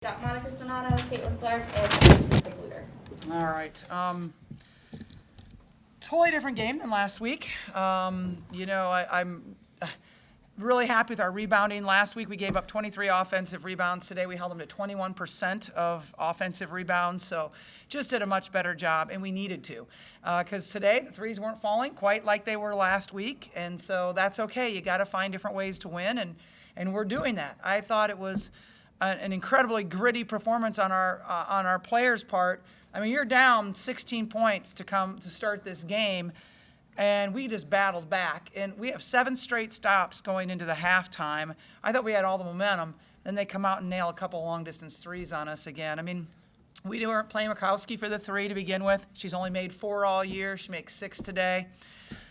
Got Monica Sonato, Caitlin Clark, and Lisa Gluter. All right. Totally different game than last week. I'm really happy with our rebounding. Last week we gave up 23 offensive rebounds. Today we held them to 21% of offensive rebounds. So just did a much better job, and we needed to. Because today the threes weren't falling quite like they were last week. And so that's okay. You got to find different ways to win, and we're doing that. I thought it was an incredibly gritty performance on our players' part. I mean, you're down 16 points to start this game, and we just battled back. And we have 7 straight stops going into the halftime. I thought we had all the momentum. Then they come out and nail a couple long-distance threes on us again. I mean, we weren't playing Makowski for the 3 to begin with. She's only made 4 all year. She makes 6 today.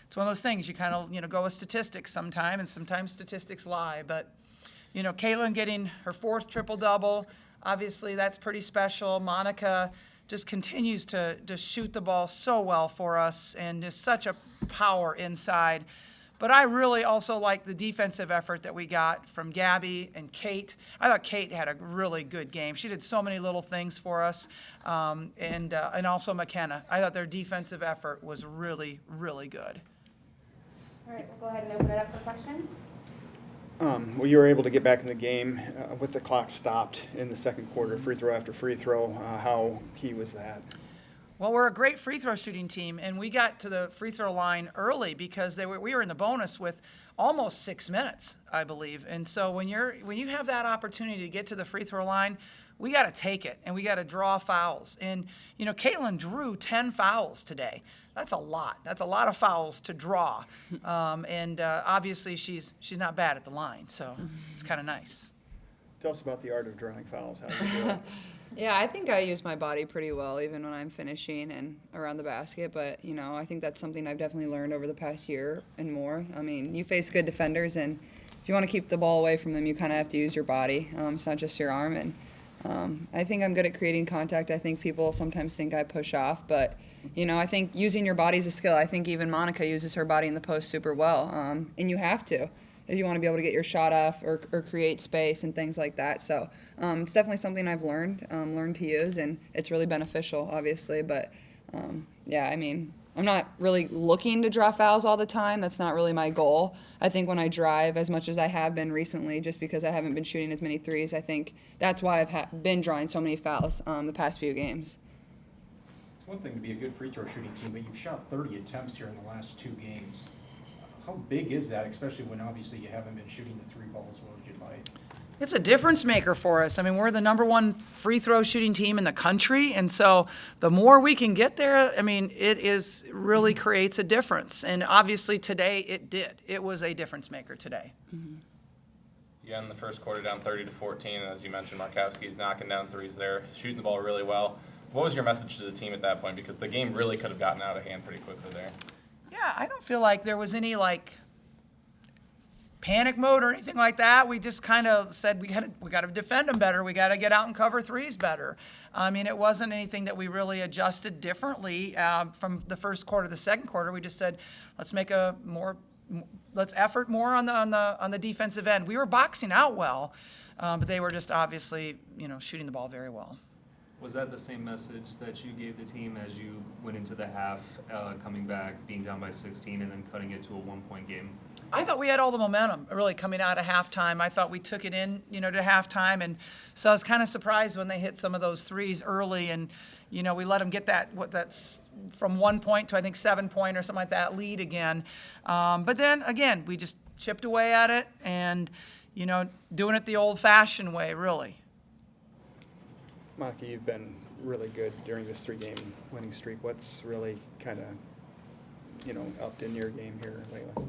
It's one of those things you kind of go with statistics sometime, and sometimes statistics lie. But Caitlin getting her 4th triple-double, obviously that's pretty special. Monica just continues to shoot the ball so well for us and is such a power inside. But I really also like the defensive effort that we got from Gabby and Kate. I thought Kate had a really good game. She did so many little things for us, and also McKenna. I thought their defensive effort was really, really good. All right, we'll go ahead and open it up for questions. Well, you were able to get back in the game with the clock stopped in the second quarter, free throw after free throw. How key was that? Well, we're a great free throw shooting team, and we got to the free throw line early because we were in the bonus with almost 6 minutes, I believe. And so when you have that opportunity to get to the free throw line, we got to take it, and we got to draw fouls. And Caitlin drew 10 fouls today. That's a lot. That's a lot of fouls to draw. Obviously she's not bad at the line, so it's kind of nice. Tell us about the art of drawing fouls. How do you do it? Yeah, I think I use my body pretty well, even when I'm finishing and around the basket. But, I think that's something I've definitely learned over the past year and more. I mean, you face good defenders, and if you want to keep the ball away from them, you kind of have to use your body. It's not just your arm. And I think I'm good at creating contact. I think people sometimes think I push off, but I think using your body is a skill. I think even Monica uses her body in the post super well, and you have to if you want to be able to get your shot off or create space and things like that. So it's definitely something I've learned to use, and it's really beneficial, obviously. But, I mean, I'm not really looking to draw fouls all the time. That's not really my goal. I think when I drive, as much as I have been recently, just because I haven't been shooting as many threes, I think that's why I've been drawing so many fouls the past few games. It's one thing to be a good free throw shooting team, but you've shot 30 attempts here in the last 2 games. How big is that, especially when obviously you haven't been shooting the 3 ball as well as you'd like? It's a difference maker for us. I mean, we're the #1 free throw shooting team in the country, and so the more we can get there, I mean, it really creates a difference. And obviously today it did. It was a difference maker today. Mm-hmm. Yeah, in the first quarter down 30-14, and as you mentioned, Markowski's knocking down threes there, shooting the ball really well. What was your message to the team at that point? Because the game really could have gotten out of hand pretty quickly there. Yeah, I don't feel like there was any panic mode or anything like that. We just kind of said we got to defend them better. We got to get out and cover threes better. I mean, it wasn't anything that we really adjusted differently from the first quarter to the second quarter. We just said let's effort more on the defensive end. We were boxing out well, but they were just obviously shooting the ball very well. Was that the same message that you gave the team as you went into the half, coming back, being down by 16, and then cutting it to a 1-point game? I thought we had all the momentum really coming out of halftime. I thought we took it in, to halftime, and so I was kind of surprised when they hit some of those threes early, and we let them get that's from 1 point to I think 7 point or something like that lead again. But then again, we just chipped away at it and doing it the old-fashioned way, really. Monica, you've been really good during this 3-game winning streak. What's really kind of, upped in your game here lately?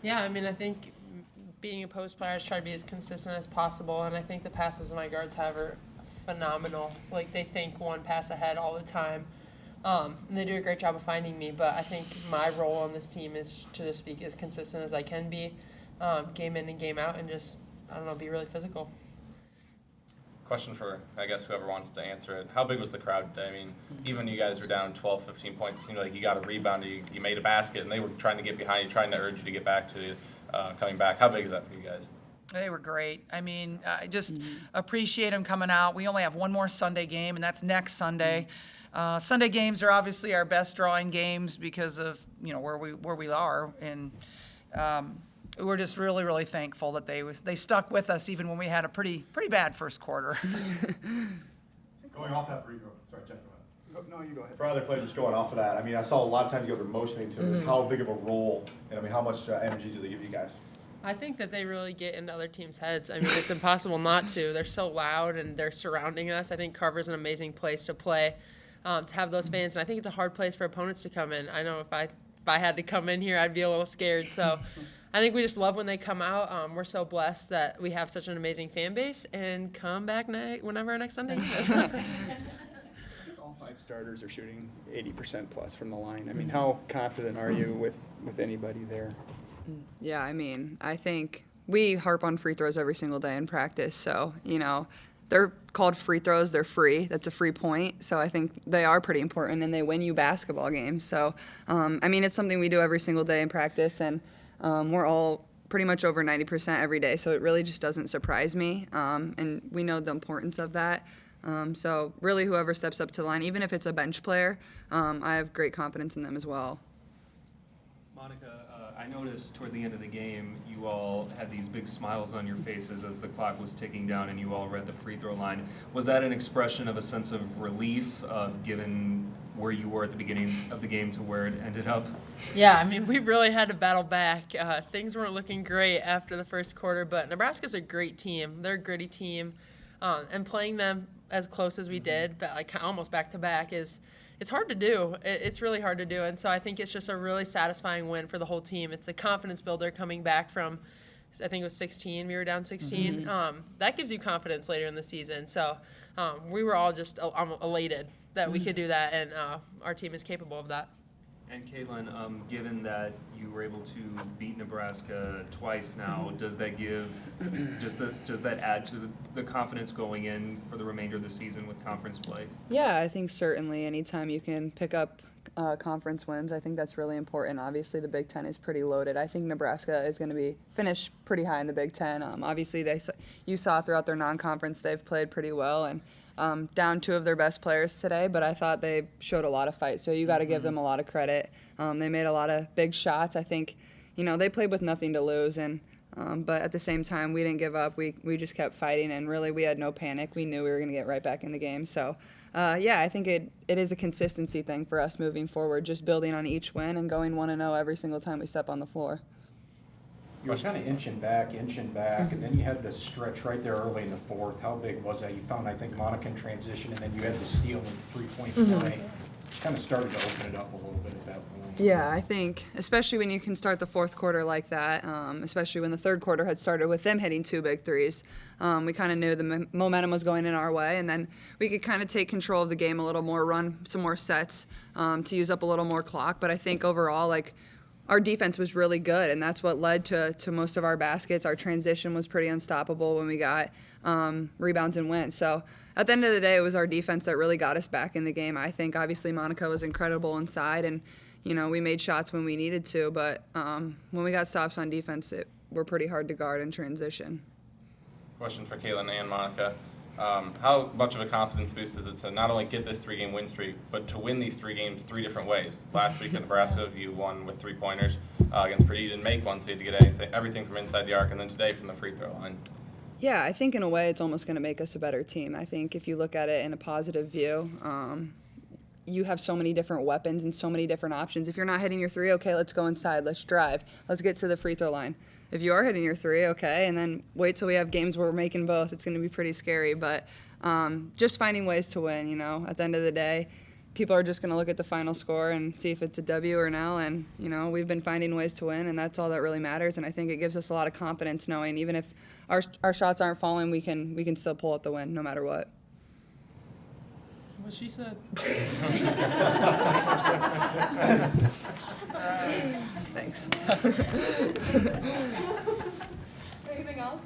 Yeah, I mean, I think being a post player, I try to be as consistent as possible, and I think the passes my guards have are phenomenal. Like, they think one pass ahead all the time, and they do a great job of finding me, but I think my role on this team is to just be as consistent as I can be, game in and game out, and just, be really physical. Question for, I guess, whoever wants to answer it. How big was the crowd today? I mean, even you guys were down 12, 15 points. It seemed like you got a rebound, you made a basket, and they were trying to get behind you, trying to urge you to get back to coming back. How big is that for you guys? They were great. I mean, I just appreciate them coming out. We only have one more Sunday game, and that's next Sunday. Sunday games are obviously our best drawing games because of where we are, and we're just really, really thankful that they stuck with us even when we had a pretty bad first quarter. Going off that free throw, sorry, Jeff. No, you go ahead. For other players, just going off of that, I mean, I saw a lot of times you guys were motioning to is how big of a role, and I mean, how much energy do they give you guys? I think that they really get into other teams' heads. I mean, it's impossible not to. They're so loud and they're surrounding us. I think Carver's an amazing place to play, to have those fans. And I think it's a hard place for opponents to come in. I know if I had to come in here, I'd be a little scared. So I think we just love when they come out. We're so blessed that we have such an amazing fan base. And come back whenever our next Sunday is. All 5 starters are shooting 80% plus from the line. I mean, how confident are you with anybody there? Yeah, I mean, I think we harp on free throws every single day in practice. So, they're called free throws. They're free. That's a free point. So I think they are pretty important, and they win you basketball games. So, I mean, it's something we do every single day in practice, and we're all pretty much over 90% every day. So it really just doesn't surprise me, and we know the importance of that. So really whoever steps up to the line, even if it's a bench player, I have great confidence in them as well. Monica, I noticed toward the end of the game, you all had these big smiles on your faces as the clock was ticking down and you all read the free throw line. Was that an expression of a sense of relief, given where you were at the beginning of the game to where it ended up? Yeah, I mean, we really had to battle back. Things weren't looking great after the first quarter, but Nebraska's a great team. They're a gritty team, and playing them as close as we did, but like almost back to back, it's hard to do. It's really hard to do, and so I think it's just a really satisfying win for the whole team. It's a confidence builder coming back from, I think it was 16. We were down 16. That gives you confidence later in the season. So we were all just elated that we could do that, and our team is capable of that. And Caitlin, given that you were able to beat Nebraska twice now, does that does that add to the confidence going in for the remainder of the season with conference play? Yeah, I think certainly anytime you can pick up conference wins, I think that's really important. Obviously, the Big Ten is pretty loaded. I think Nebraska is going to be finished pretty high in the Big Ten. Obviously, you saw throughout their non-conference they've played pretty well, and down 2 of their best players today, but I thought they showed a lot of fight, so you got to give them a lot of credit. They made a lot of big shots. I think, they played with nothing to lose, and but at the same time, we didn't give up. We just kept fighting, and really we had no panic. We knew we were going to get right back in the game. So, yeah, I think it is a consistency thing for us moving forward, just building on each win and going 1-0 every single time we step on the floor. You were kind of inching back, and then you had the stretch right there early in the fourth. How big was that? You found, I think, Monica in transition, and then you had the steal and three-point play. Kind of started to open it up a little bit at that point. Yeah, I think, especially when you can start the fourth quarter like that, especially when the third quarter had started with them hitting 2 big threes, we kind of knew the momentum was going in our way, and then we could kind of take control of the game a little more, run some more sets to use up a little more clock. But I think overall, our defense was really good, and that's what led to most of our baskets. Our transition was pretty unstoppable when we got rebounds and wins. So at the end of the day, it was our defense that really got us back in the game. I think obviously Monica was incredible inside, and we made shots when we needed to, but when we got stops on defense, we're pretty hard to guard in transition. Question for Caitlin and Monica. How much of a confidence boost is it to not only get this 3-game win streak, but to win these 3 games 3 different ways? Last week in Nebraska, you won with 3-pointers. Against Purdue, you didn't make one, so you had to get everything from inside the arc, and then today from the free throw line. Yeah, I think in a way it's almost going to make us a better team. I think if you look at it in a positive view, you have so many different weapons and so many different options. If you're not hitting your 3, okay, let's go inside, let's drive, let's get to the free throw line. If you are hitting your 3, okay, and then wait till we have games where we're making both. It's going to be pretty scary, but just finding ways to win, at the end of the day, people are just going to look at the final score and see if it's a W or an L, and, we've been finding ways to win, and that's all that really matters, and I think it gives us a lot of confidence knowing even if our shots aren't falling, we can still pull out the win no matter what. What she said. Thanks. Anything else?